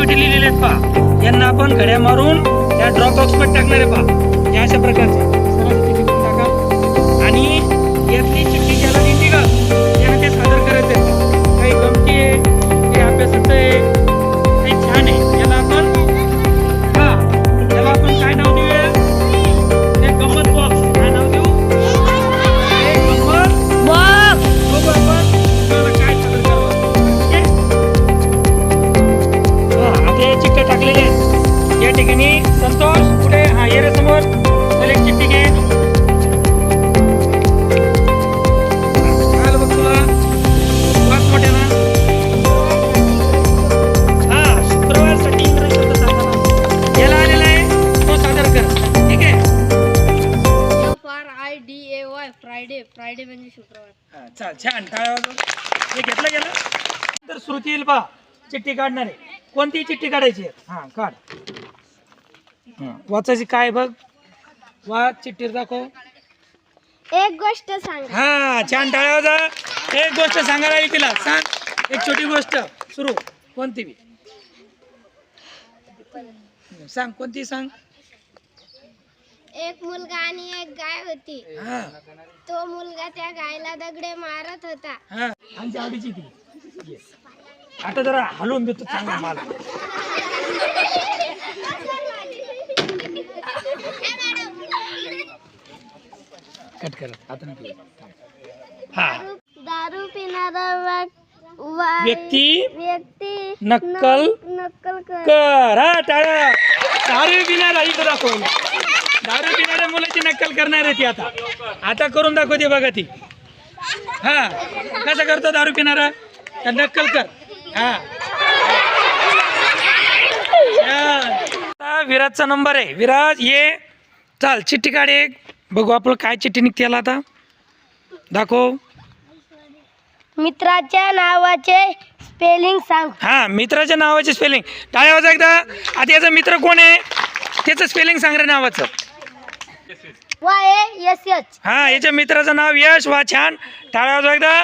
Activity लिहिलेले आहेत पहा, यांना आपण घड्या मारून त्या ड्रॉप बॉक्स मध्ये टाकणार आहे पहा, या अशा प्रकारचे टाका आणि यातली चिठ्ठी ज्याला दिली का त्याने ते सादर करायचं आहे. काही गमती आहे, काही अभ्यासाचं आहे, काही छान आहे. याला आपण काय नाव देऊया? ते गंमत बॉक्स. काय नाव देऊ? गंमत बॉक्स. बघू आपण तुम्हाला काय सादर करावं. ठीक आहे? आता हे चिठ्ठ्या टाकलेले आहेत या ठिकाणी. संतोष पुढे ये रे समोर. चल एक चिठ्ठी घे. बघ तुला वाच मोठ्या ना. शुक्रवारसाठी इंग्रजी शब्द सांगा. याला आलेला आहे तो सादर कर. ठीक आहे. FRIDAY Friday. फ्रायडे म्हणजे शुक्रवार. चाल छान. टाळ्या वाजव. हे घेतलं गेलं तर श्रुती येईल पहा. चिठ्ठी काढणार आहे. कोणती चिठ्ठी काढायची आहे? काढ. वाचायची काय बघ. वाच चिठ्ठी दाखव. एक गोष्ट सांग. छान. टाळ्या वाजवा. एक गोष्ट सांगायला येईल तिला. सांग एक छोटी गोष्ट. सुरू. कोणती बी सांग. कोणती सांग. एक मुलगा आणि एक गाय होती. तो मुलगा त्या गायला दगडे मारत होता. आमच्या आवडीची ती. Yes. आता जरा हलवून देतो चांगला मला. कट कर आता नको. दारू पिणारा व्यक्ती नक्कल कर. टाळ्या. दारू पिणारा इथं दाखव. दारू पिणाऱ्या मुलाची नक्कल करणार आहे ती. आता करून दाखवते बघा ती. कसं करतो दारू पिणारा? नक्कल कर. विराजचा नंबर आहे. विराज ये. चाल चिठ्ठी काढ एक. बघू आपलं काय चिठ्ठी निघते याला. आता दाखव. मित्राच्या नावाचे स्पेलिंग सांग. मित्राच्या नावाचे स्पेलिंग. टाळ्या वाजवा एकदा. आता याचा मित्र कोण आहे त्याचं स्पेलिंग सांग रे नावाचं. YASH. याच्या मित्राचं नाव यश. वा छान. टाळ्या वाजवा एकदा.